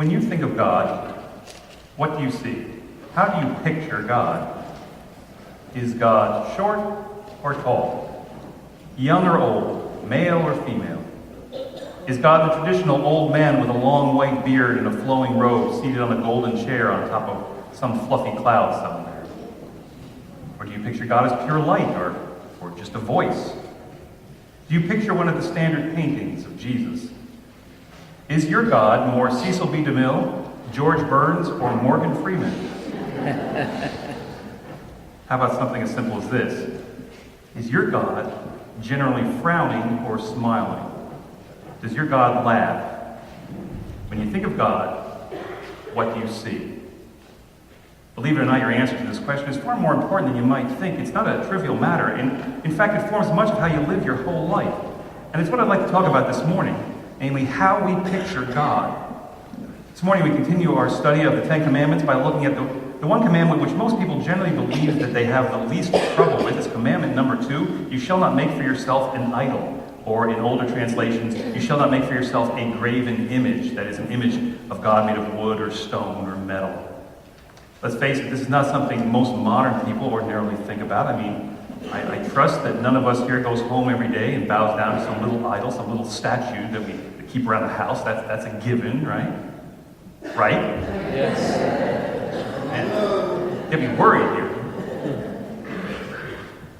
When you think of God, what do you see? How do you picture God? Is God short or tall? Young or old? Male or female? Is God the traditional old man with a long white beard and a flowing robe seated on a golden chair on top of some fluffy cloud somewhere? Or do you picture God as pure light or just a voice? Do you picture one of the standard paintings of Jesus? Is your God more Cecil B. DeMille, George Burns, or Morgan Freeman? How about something as simple as this? Is your God generally frowning or smiling? Does your God laugh? When you think of God, what do you see? Believe it or not, your answer to this question is far more important than you might think. It's not a trivial matter. And in fact, it forms much of how you live your whole life. And it's what I'd like to talk about this morning, namely how we picture God. This morning we continue our study of the Ten Commandments by looking at the one commandment which most people generally believe that they have the least trouble with. Is commandment number 2, you shall not make for yourself an idol. Or in older translations, you shall not make for yourself a graven image, that is an image of God made of wood or stone or metal. Let's face it, this is not something most modern people ordinarily think about. I mean, I trust that none of us here goes home every day and bows down to some little idol, some little statue that we keep around the house. That's a given, right? Right? Yes. And get me worried here.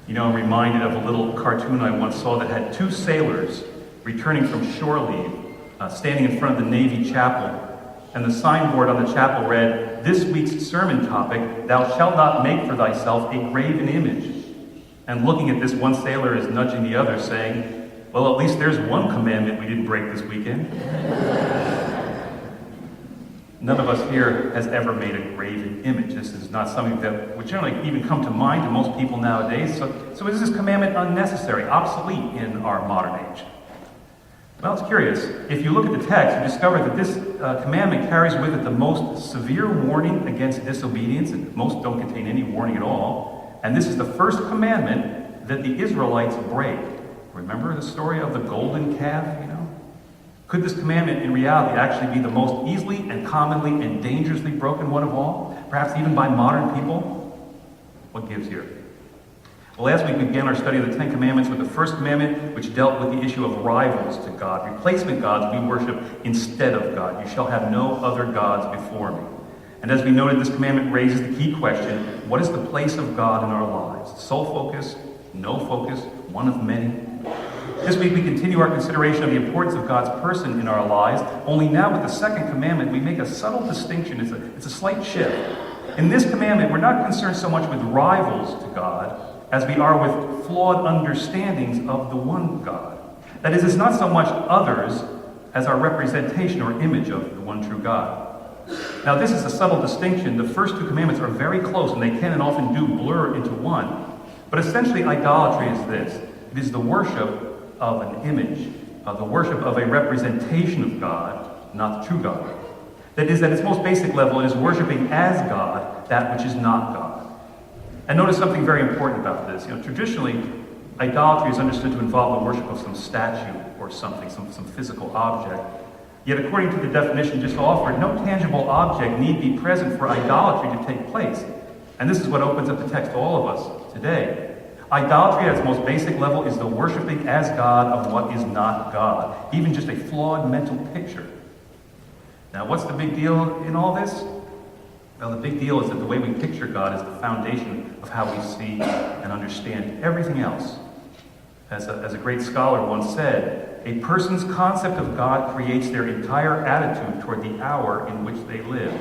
You know, I'm reminded of a little cartoon I once saw that had 2 sailors returning from shore leave, standing in front of the Navy chapel, and the signboard on the chapel read, "This week's sermon topic, thou shalt not make for thyself a graven image." And looking at this, one sailor is nudging the other, saying, "Well, at least there's one commandment we didn't break this weekend." None of us here has ever made a graven image. This is not something that would generally even come to mind to most people nowadays. So is this commandment unnecessary, obsolete in our modern age? Well, it's curious. If you look at the text, you discover that this commandment carries with it the most severe warning against disobedience, and most don't contain any warning at all. And this is the first commandment that the Israelites break. Remember the story of the golden calf, Could this commandment in reality actually be the most easily and commonly and dangerously broken one of all? Perhaps even by modern people? What gives here? Well, last week we began our study of the Ten Commandments with the first commandment, which dealt with the issue of rivals to God, replacement gods we worship instead of God. You shall have no other gods before me. And as we noted, this commandment raises the key question, what is the place of God in our lives? Sole focus, no focus, one of many? This week we continue our consideration of the importance of God's person in our lives, only now with the second commandment we make a subtle distinction. It's a slight shift. In this commandment, we're not concerned so much with rivals to God as we are with flawed understandings of the one God. That is, it's not so much others as our representation or image of the one true God. Now, this is a subtle distinction. The first 2 commandments are very close, and they can and often do blur into one. But essentially, idolatry is this. It is the worship of an image, the worship of a representation of God, not the true God. That is, at its most basic level, it is worshiping as God that which is not God. And notice something very important about this. Traditionally, idolatry is understood to involve the worship of some statue or something, some physical object. Yet, according to the definition just offered, no tangible object need be present for idolatry to take place. And this is what opens up the text to all of us today. Idolatry at its most basic level is the worshiping as God of what is not God, even just a flawed mental picture. Now, what's the big deal in all this? Well, the big deal is that the way we picture God is the foundation of how we see and understand everything else. As a great scholar once said, a person's concept of God creates their entire attitude toward the hour in which they live.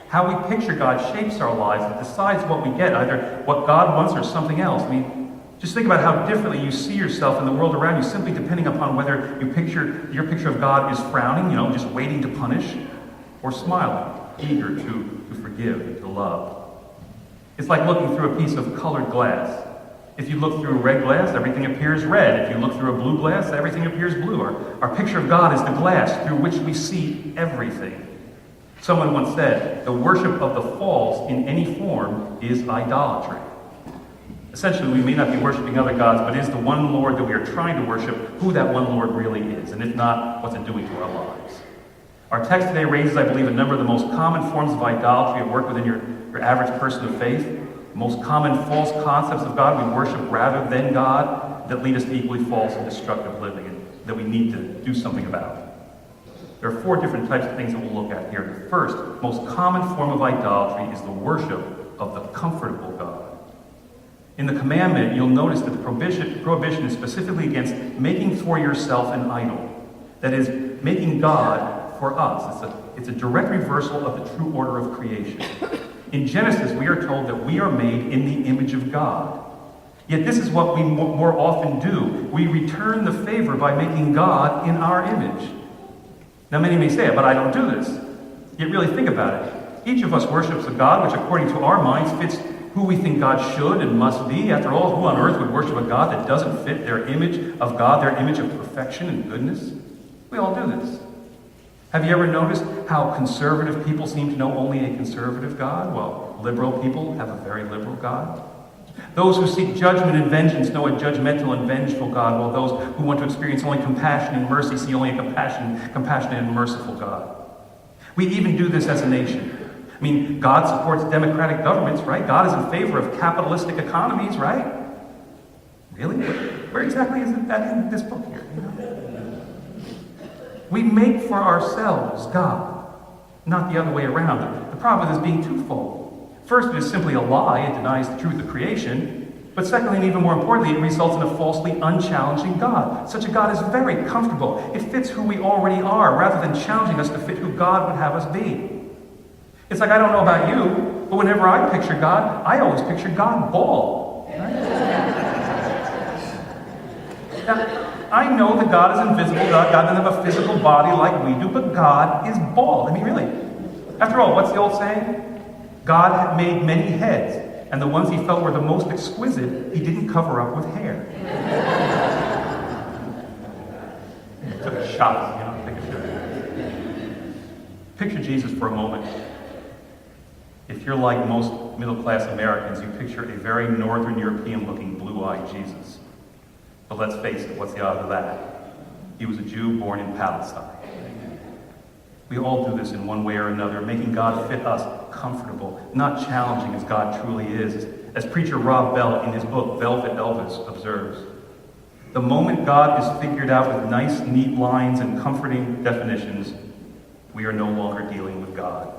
How we picture God shapes our lives and decides what we get, either what God wants or something else. I mean, just think about how differently you see yourself in the world around you, simply depending upon whether your picture of God is frowning, just waiting to punish, or smiling, eager to forgive and to love. It's like looking through a piece of colored glass. If you look through a red glass, everything appears red. If you look through a blue glass, everything appears blue. Our picture of God is the glass through which we see everything. Someone once said, the worship of the false in any form is idolatry. Essentially, we may not be worshiping other gods, but it is the one Lord that we are trying to worship, who that one Lord really is. And if not, what's it doing to our lives? Our text today raises, I believe, a number of the most common forms of idolatry at work within your average person of faith. The most common false concepts of God we worship rather than God that lead us to equally false and destructive living, and that we need to do something about. There are 4 different types of things that we'll look at here. The first, most common form of idolatry is the worship of the comfortable God. In the commandment, you'll notice that the prohibition is specifically against making for yourself an idol. That is, making God for us. It's a direct reversal of the true order of creation. In Genesis, we are told that we are made in the image of God. Yet this is what we more often do. We return the favor by making God in our image. Now many may say, but I don't do this. Yet really think about it. Each of us worships a God which, according to our minds, fits who we think God should and must be. After all, who on earth would worship a God that doesn't fit their image of God, their image of perfection and goodness? We all do this. Have you ever noticed how conservative people seem to know only a conservative God, while liberal people have a very liberal God? Those who seek judgment and vengeance know a judgmental and vengeful God, while those who want to experience only compassion and mercy see only a compassionate and merciful God. We even do this as a nation. I mean, God supports democratic governments, right? God is in favor of capitalistic economies, right? Really? Where exactly is that in this book here? You know? We make for ourselves God, not the other way around. The problem with this being twofold. First, it is simply a lie. It denies the truth of creation. But secondly, and even more importantly, it results in a falsely unchallenging God. Such a God is very comfortable. It fits who we already are, rather than challenging us to fit who God would have us be. It's like, I don't know about you, but whenever I picture God, I always picture God bald. Right? Now, I know that God is invisible. God doesn't have a physical body like we do, but God is bald. I mean, really. After all, what's the old saying? God had made many heads, and the ones he felt were the most exquisite, he didn't cover up with hair. Took a shot, you know, take a shot. Picture Jesus for a moment. If you're like most middle-class Americans, you picture a very Northern European-looking blue-eyed Jesus. But let's face it, what's the odds of that? He was a Jew born in Palestine. We all do this in one way or another, making God fit us comfortable, not challenging as God truly is. As preacher Rob Bell in his book, Velvet Elvis, observes, the moment God is figured out with nice, neat lines and comforting definitions, we are no longer dealing with God.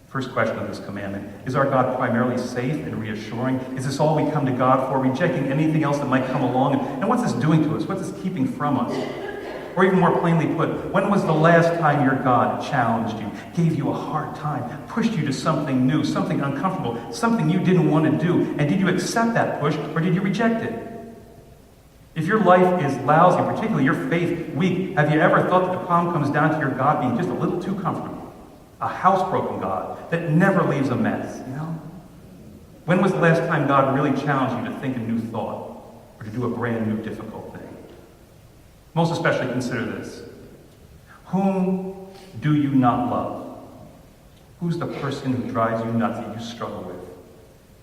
First question of this commandment, is our God primarily safe and reassuring? Is this all we come to God for, rejecting anything else that might come along? And what's this doing to us? What's this keeping from us? Or even more plainly put, when was the last time your God challenged you, gave you a hard time, pushed you to something new, something uncomfortable, something you didn't want to do? And did you accept that push, or did you reject it? If your life is lousy, particularly your faith weak, have you ever thought that the problem comes down to your God being just a little too comfortable? A housebroken God that never leaves a mess, you know? When was the last time God really challenged you to think a new thought or to do a brand new difficult thing? Most especially consider this. Whom do you not love? Who's the person who drives you nuts that you struggle with?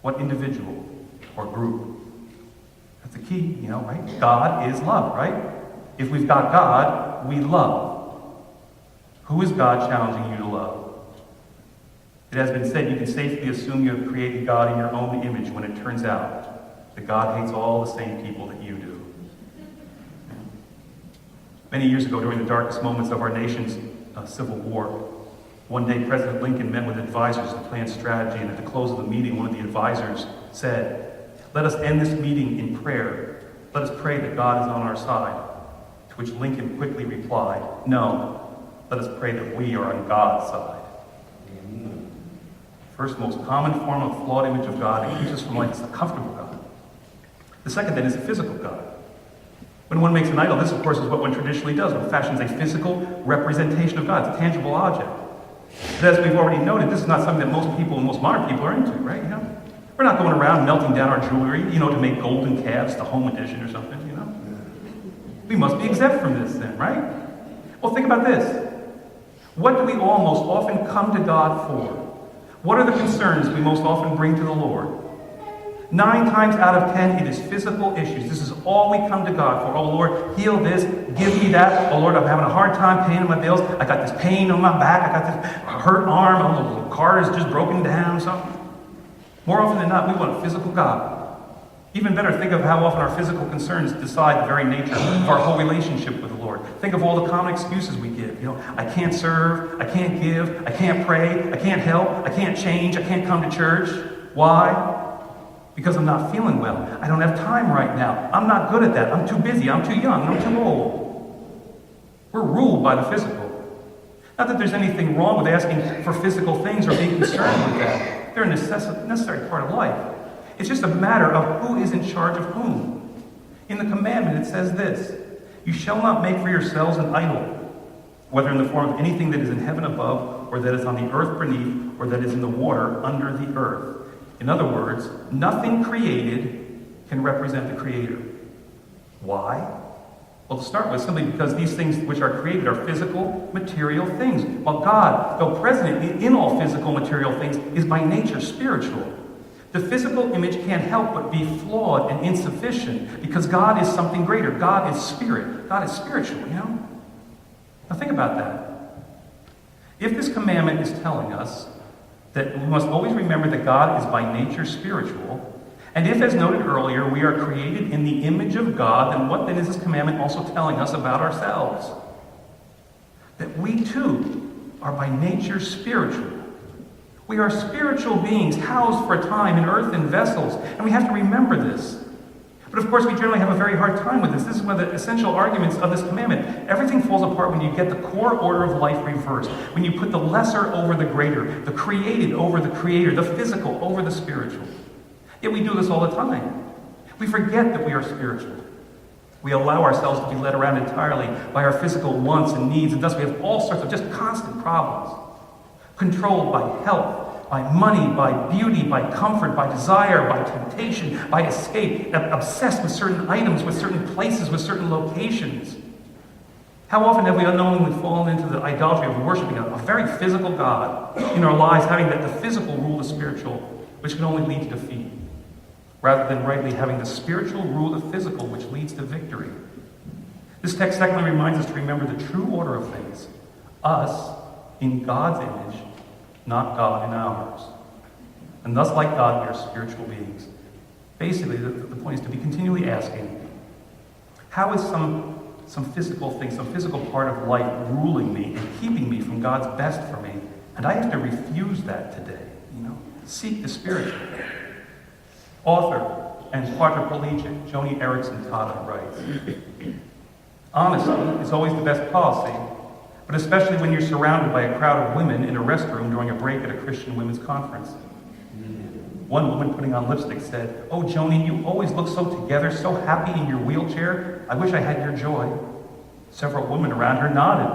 What individual or group? That's the key, you know, right? God is love, right? If we've got God, we love. Who is God challenging you to love? It has been said you can safely assume you have created God in your own image when it turns out that God hates all the same people that you do. Many years ago, during the darkest moments of our nation's civil war, one day President Lincoln met with advisors to plan strategy, and at the close of the meeting, one of the advisors said, "Let us end this meeting in prayer. Let us pray that God is on our side." To which Lincoln quickly replied, "No, let us pray that we are on God's side." First most common form of flawed image of God that keeps us from life is the comfortable God. The second then is the physical God. When one makes an idol, this of course is what one traditionally does. One fashions a physical representation of God. It's a tangible object. But as we've already noted, this is not something that most people, most modern people are into, right? You know? We're not going around melting down our jewelry, you know, to make golden calves, the home edition or something, you know? We must be exempt from this then, right? Well, think about this. What do we all most often come to God for? What are the concerns we most often bring to the Lord? 9 times out of 10, it is physical issues. This is all we come to God for. Oh, Lord, heal this, give me that. Oh, Lord, I'm having a hard time paying my bills. I got this pain on my back. I got this hurt arm. Oh, the car is just broken down. Something. More often than not, we want a physical God. Even better, think of how often our physical concerns decide the very nature of our whole relationship with the Lord. Think of all the common excuses we give. I can't serve, I can't give, I can't pray, I can't help, I can't change, I can't come to church. Why? Because I'm not feeling well. I don't have time right now. I'm not good at that. I'm too busy, I'm too young, I'm too old. We're ruled by the physical. Not that there's anything wrong with asking for physical things or being concerned with that. They're a necessary part of life. It's just a matter of who is in charge of whom. In the commandment, it says this: you shall not make for yourselves an idol, whether in the form of anything that is in heaven above, or that is on the earth beneath, or that is in the water under the earth. In other words, nothing created can represent the Creator. Why? Well, to start with, simply because these things which are created are physical, material things. While God, though present in all physical, material things, is by nature spiritual. The physical image can't help but be flawed and insufficient because God is something greater. God is spirit. God is spiritual, Now think about that. If this commandment is telling us that we must always remember that God is by nature spiritual, and if, as noted earlier, we are created in the image of God, then what then is this commandment also telling us about ourselves? That we too are by nature spiritual. We are spiritual beings housed for a time in earthen vessels, and we have to remember this. But of course, we generally have a very hard time with this. This is one of the essential arguments of this commandment. Everything falls apart when you get the core order of life reversed, when you put the lesser over the greater, the created over the creator, the physical over the spiritual. Yet we do this all the time. We forget that we are spiritual. We allow ourselves to be led around entirely by our physical wants and needs, and thus we have all sorts of just constant problems. Controlled by health, by money, by beauty, by comfort, by desire, by temptation, by escape, obsessed with certain items, with certain places, with certain locations. How often have we unknowingly fallen into the idolatry of worshiping a very physical God in our lives, having that the physical rule the spiritual, which can only lead to defeat, rather than rightly having the spiritual rule the physical, which leads to victory. This text secondly reminds us to remember the true order of things. Us in God's image, not God in ours. And thus, like God, we are spiritual beings. Basically, the point is to be continually asking, how is some physical thing, some physical part of life ruling me and keeping me from God's best for me? And I have to refuse that today, Seek the spiritual. Author and quadriplegic Joni Eareckson Tada writes, honesty is always the best policy, but especially when you're surrounded by a crowd of women in a restroom during a break at a Christian women's conference. One woman putting on lipstick said, "Oh, Joni, you always look so together, so happy in your wheelchair. I wish I had your joy." Several women around her nodded.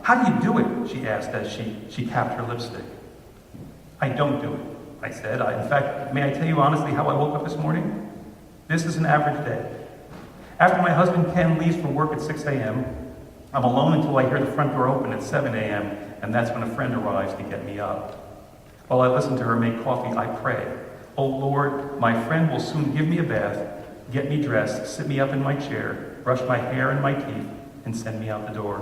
"How do you do it?" she asked as she capped her lipstick. "I don't do it," I said. In fact, may I tell you honestly how I woke up this morning? This is an average day. After my husband Ken leaves for work at 6 a.m., I'm alone until I hear the front door open at 7 a.m., and that's when a friend arrives to get me up. While I listen to her make coffee, I pray, "Oh Lord, my friend will soon give me a bath, get me dressed, sit me up in my chair, brush my hair and my teeth, and send me out the door.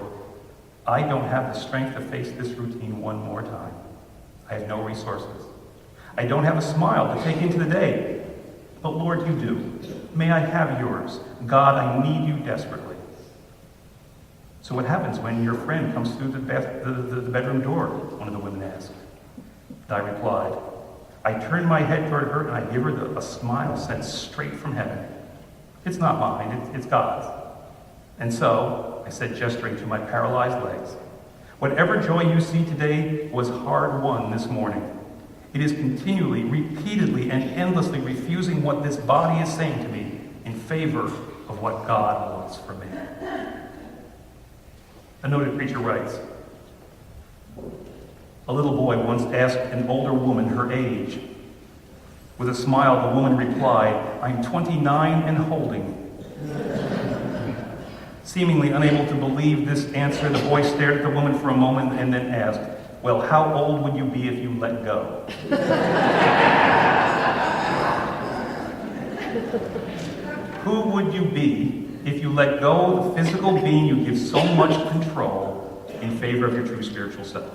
I don't have the strength to face this routine one more time. I have no resources. I don't have a smile to take into the day. But Lord, you do. May I have yours. God, I need you desperately." "So what happens when your friend comes through the bedroom door?" one of the women asked. And I replied, "I turn my head toward her and I give her a smile sent straight from heaven. It's not mine, it's God's. And so," I said, gesturing to my paralyzed legs, "whatever joy you see today was hard won this morning. It is continually, repeatedly, and endlessly refusing what this body is saying to me in favor of what God wants for me." A noted preacher writes, "A little boy once asked an older woman her age. With a smile, the woman replied, 'I'm 29 and holding.' Seemingly unable to believe this answer, the boy stared at the woman for a moment and then asked, 'Well, how old would you be if you let go?'" Who would you be if you let go of the physical being you give so much control in favor of your true spiritual self?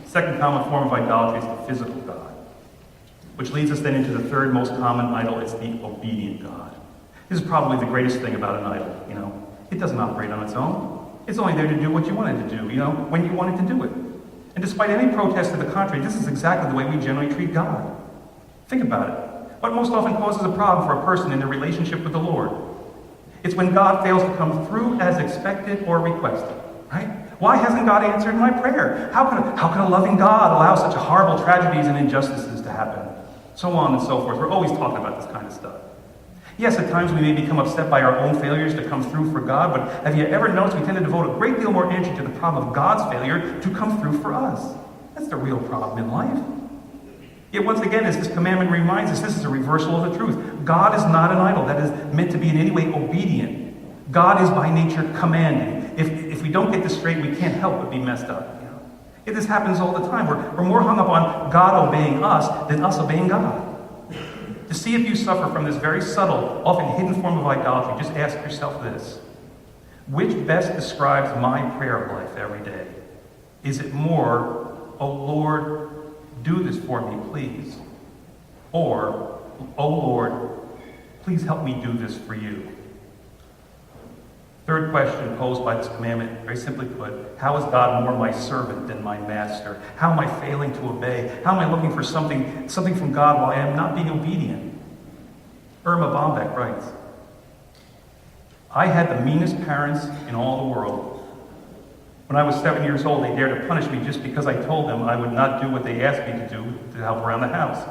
Second common form of idolatry is the physical God, which leads us then into the third most common idol. It's the obedient God. This is probably the greatest thing about an idol, you know. It doesn't operate on its own. It's only there to do what you want it to do, you know, when you want it to do it. And despite any protest to the contrary, this is exactly the way we generally treat God. Think about it. What most often causes a problem for a person in their relationship with the Lord? It's when God fails to come through as expected or requested, right? Why hasn't God answered my prayer? How can a loving God allow such horrible tragedies and injustices to happen? So on and so forth. We're always talking about this kind of stuff. Yes, at times we may become upset by our own failures to come through for God, but have you ever noticed we tend to devote a great deal more energy to the problem of God's failure to come through for us? That's the real problem in life. Yet once again, as this commandment reminds us, this is a reversal of the truth. God is not an idol that is meant to be in any way obedient. God is by nature commanding. If we don't get this straight, we can't help but be messed up. You know? This happens all the time. We're more hung up on God obeying us than us obeying God. To see if you suffer from this very subtle, often hidden form of idolatry, just ask yourself this. Which best describes my prayer life every day? Is it more, "Oh Lord, do this for me, please"? Or, "Oh Lord, please help me do this for you"? Third question posed by this commandment, very simply put, how is God more my servant than my master? How am I failing to obey? How am I looking for something from God while I am not being obedient? Irma Bombeck writes, "I had the meanest parents in all the world. When I was 7 years old, they dared to punish me just because I told them I would not do what they asked me to do to help around the house.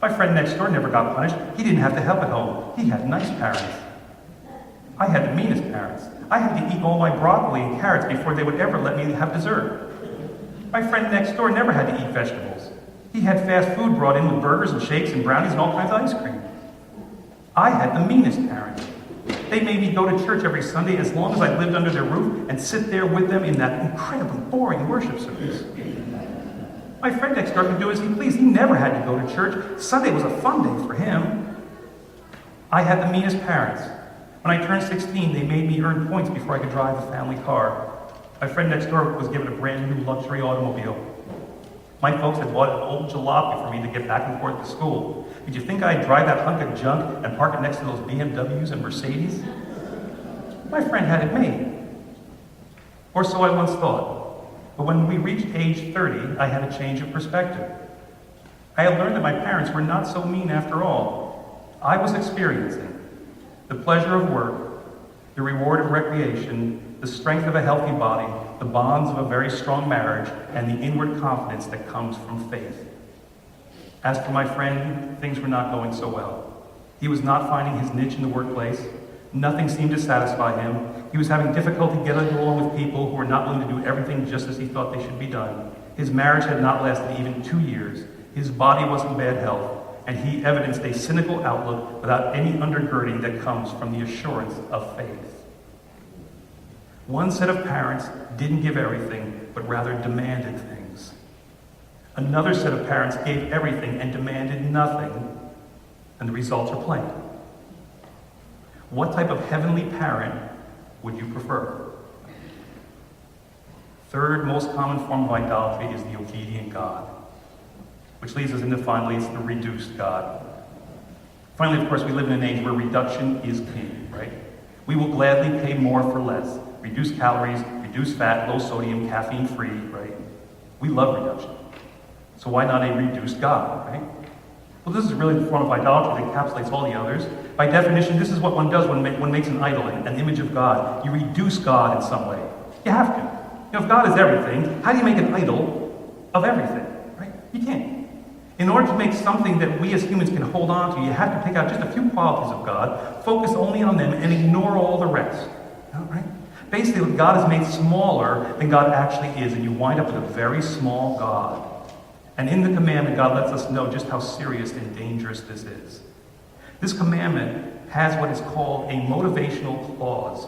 My friend next door never got punished. He didn't have to help at home. He had nice parents. I had the meanest parents. I had to eat all my broccoli and carrots before they would ever let me have dessert. My friend next door never had to eat vegetables. He had fast food brought in with burgers and shakes and brownies and all kinds of ice cream. I had the meanest parents. They made me go to church every Sunday as long as I lived under their roof and sit there with them in that incredibly boring worship service. My friend next door could do as he pleased. He never had to go to church. Sunday was a fun day for him. I had the meanest parents. When I turned 16, they made me earn points before I could drive a family car. My friend next door was given a brand new luxury automobile. My folks had bought an old jalopy for me to get back and forth to school. Did you think I'd drive that hunk of junk and park it next to those BMWs and Mercedes? My friend had it made. Or so I once thought. But when we reached age 30, I had a change of perspective. I had learned that my parents were not so mean after all. I was experiencing the pleasure of work, the reward of recreation, the strength of a healthy body, the bonds of a very strong marriage, and the inward confidence that comes from faith. As for my friend, things were not going so well. He was not finding his niche in the workplace. Nothing seemed to satisfy him. He was having difficulty getting along with people who were not willing to do everything just as he thought they should be done. His marriage had not lasted even 2 years. His body was in bad health. And he evidenced a cynical outlook without any undergirding that comes from the assurance of faith. One set of parents didn't give everything, but rather demanded things. Another set of parents gave everything and demanded nothing, and the results are plain. What type of heavenly parent would you prefer? Third most common form of idolatry is the obedient God. Which leads us into, finally, it's the reduced God. Finally, of course, we live in an age where reduction is king, right? We will gladly pay more for less. Reduce calories, reduce fat, low sodium, caffeine-free, right? We love reduction. So why not a reduced God, right? Well, this is really the form of idolatry that encapsulates all the others. By definition, this is what one does when one makes an idol, an image of God. You reduce God in some way. You have to. You know, if God is everything, how do you make an idol of everything, right? You can't. In order to make something that we as humans can hold on to, you have to pick out just a few qualities of God, focus only on them, and ignore all the rest. Right? Basically, God is made smaller than God actually is, and you wind up with a very small God. And in the commandment, God lets us know just how serious and dangerous this is. This commandment has what is called a motivational clause.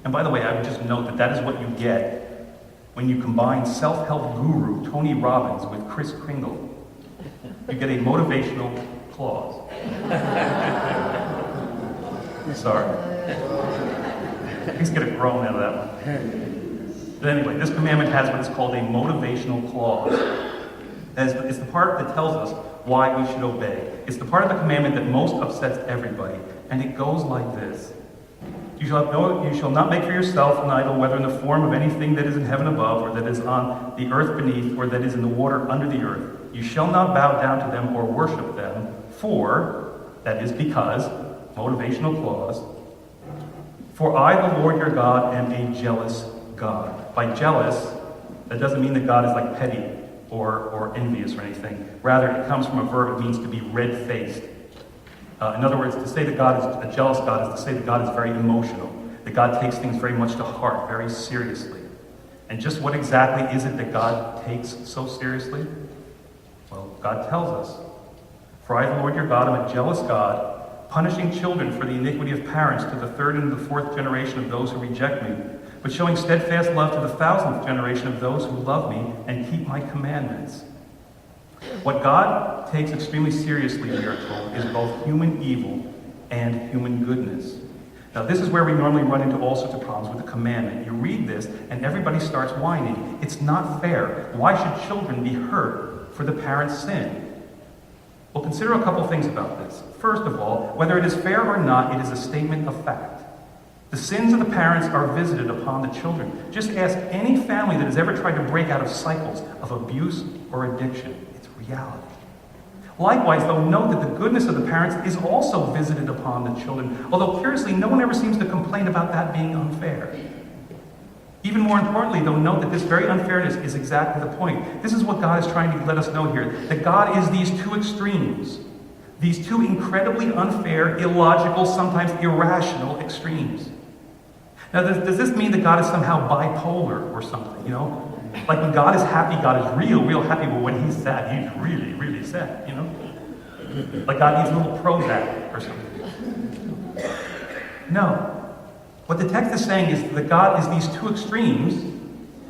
And by the way, I would just note that that is what you get when you combine self-help guru Tony Robbins with Kris Kringle. You get a motivational clause. Sorry. At least get a groan out of that one. But anyway, this commandment has what is called a motivational clause. It's the part that tells us why we should obey. It's the part of the commandment that most upsets everybody. And it goes like this. You shall not make for yourself an idol, whether in the form of anything that is in heaven above, or that is on the earth beneath, or that is in the water under the earth. You shall not bow down to them or worship them, for, that is because, motivational clause, for I, the Lord your God, am a jealous God. By jealous, that doesn't mean that God is like petty or envious or anything. Rather, it comes from a verb. It means to be red-faced. In other words, to say that God is a jealous God is to say that God is very emotional, that God takes things very much to heart, very seriously. And just what exactly is it that God takes so seriously? Well, God tells us, for I, the Lord your God, am a jealous God, punishing children for the iniquity of parents to the third and the fourth generation of those who reject me, but showing steadfast love to the 1,000th generation of those who love me and keep my commandments. What God takes extremely seriously, we are told, is both human evil and human goodness. Now, this is where we normally run into all sorts of problems with the commandment. You read this, and everybody starts whining. It's not fair. Why should children be hurt for the parents' sin? Well, consider a couple things about this. First of all, whether it is fair or not, it is a statement of fact. The sins of the parents are visited upon the children. Just ask any family that has ever tried to break out of cycles of abuse or addiction. It's reality. Likewise, though, note that the goodness of the parents is also visited upon the children, although curiously, no one ever seems to complain about that being unfair. Even more importantly, though, note that this very unfairness is exactly the point. This is what God is trying to let us know here, that God is these two extremes, these two incredibly unfair, illogical, sometimes irrational extremes. Now, does this mean that God is somehow bipolar or something, you know? Like when God is happy, God is real happy, but when he's sad, he's really sad, you know? Like God needs a little Prozac or something. No. What the text is saying is that God is these two extremes,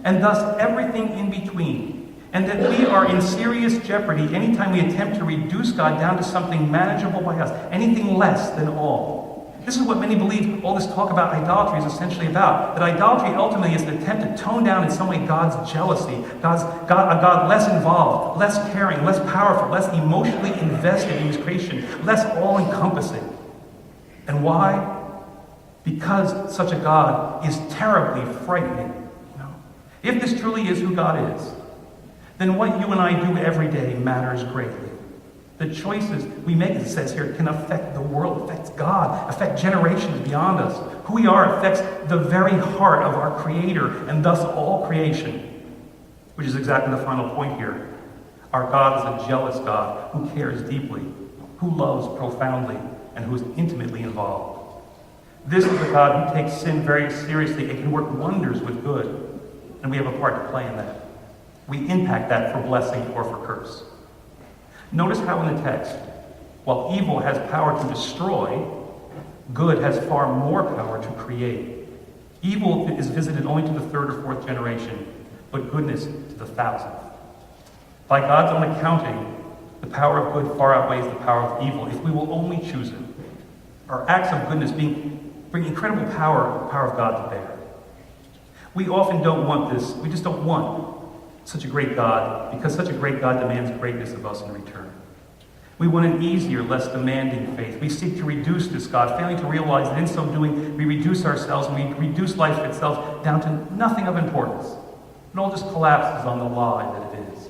and thus everything in between. And that we are in serious jeopardy anytime we attempt to reduce God down to something manageable by us, anything less than all. This is what many believe all this talk about idolatry is essentially about. That idolatry ultimately is an attempt to tone down in some way God's jealousy, a God less involved, less caring, less powerful, less emotionally invested in his creation, less all-encompassing. And why? Because such a God is terribly frightening. You know? If this truly is who God is, then what you and I do every day matters greatly. The choices we make, as it says here, can affect the world, affects God, affect generations beyond us. Who we are affects the very heart of our Creator, and thus all creation. Which is exactly the final point here. Our God is a jealous God who cares deeply, who loves profoundly, and who is intimately involved. This is a God who takes sin very seriously and can work wonders with good. And we have a part to play in that. We impact that for blessing or for curse. Notice how in the text, while evil has power to destroy, good has far more power to create. Evil is visited only to the third or fourth generation, but goodness to the 1,000th. By God's own accounting, the power of good far outweighs the power of evil if we will only choose it. Our acts of goodness bring incredible power, the power of God to bear. We often don't want this. We just don't want such a great God, because such a great God demands greatness of us in return. We want an easier, less demanding faith. We seek to reduce this God, failing to realize that in so doing, we reduce ourselves and we reduce life itself down to nothing of importance. It all just collapses on the lie that it is.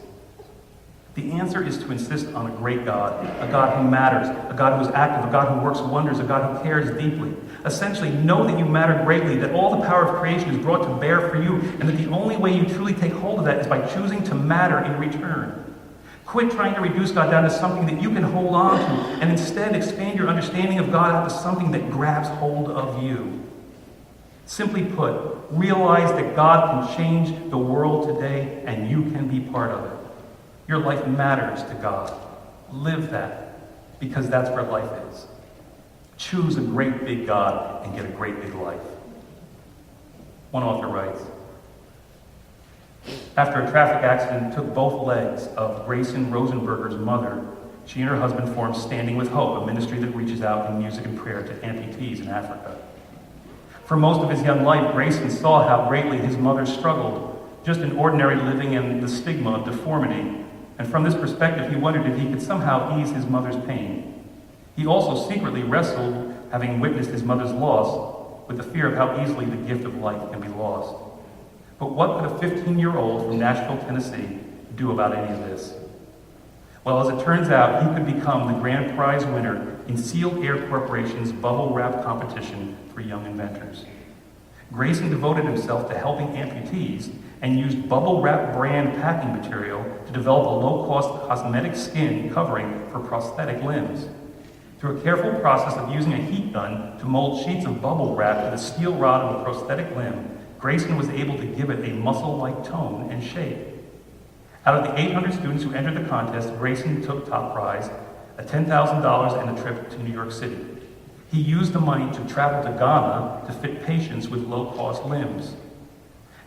The answer is to insist on a great God, a God who matters, a God who is active, a God who works wonders, a God who cares deeply. Essentially, know that you matter greatly, that all the power of creation is brought to bear for you, and that the only way you truly take hold of that is by choosing to matter in return. Quit trying to reduce God down to something that you can hold on to, and instead expand your understanding of God out to something that grabs hold of you. Simply put, realize that God can change the world today, and you can be part of it. Your life matters to God. Live that, because that's where life is. Choose a great big God and get a great big life. One author writes, after a traffic accident took both legs of Grayson Rosenberger's mother, She and her husband formed Standing with Hope, a ministry that reaches out in music and prayer to amputees in Africa. For most of his young life, Grayson saw how greatly his mother struggled, just in ordinary living and the stigma of deformity. And from this perspective, he wondered if he could somehow ease his mother's pain. He also secretly wrestled, having witnessed his mother's loss, with the fear of how easily the gift of life can be lost. But what could a 15-year-old from Nashville, Tennessee, do about any of this? Well, as it turns out, he could become the grand prize winner in Sealed Air Corporation's bubble wrap competition for young inventors. Grayson devoted himself to helping amputees and used bubble wrap brand packing material to develop a low-cost cosmetic skin covering for prosthetic limbs. Through a careful process of using a heat gun to mold sheets of bubble wrap to the steel rod of a prosthetic limb, Grayson was able to give it a muscle-like tone and shape. Out of the 800 students who entered the contest, Grayson took top prize, a $10,000 and a trip to New York City. He used the money to travel to Ghana to fit patients with low-cost limbs.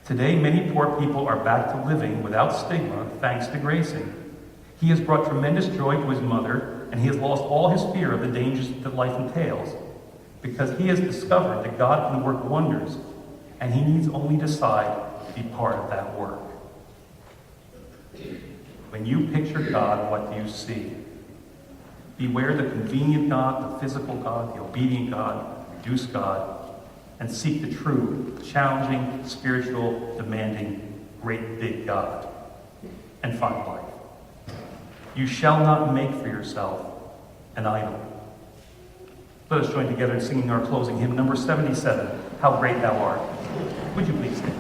Today, many poor people are back to living without stigma thanks to Grayson. He has brought tremendous joy to his mother, and he has lost all his fear of the dangers that life entails, because he has discovered that God can work wonders, and he needs only decide to be part of that work. When you picture God, what do you see? Beware the convenient God, the physical God, the obedient God, the reduced God, and seek the true, challenging, spiritual, demanding, great big God, and find life. You shall not make for yourself an idol. Let us join together in singing our closing hymn, number 77, How Great Thou Art. Would you please stand?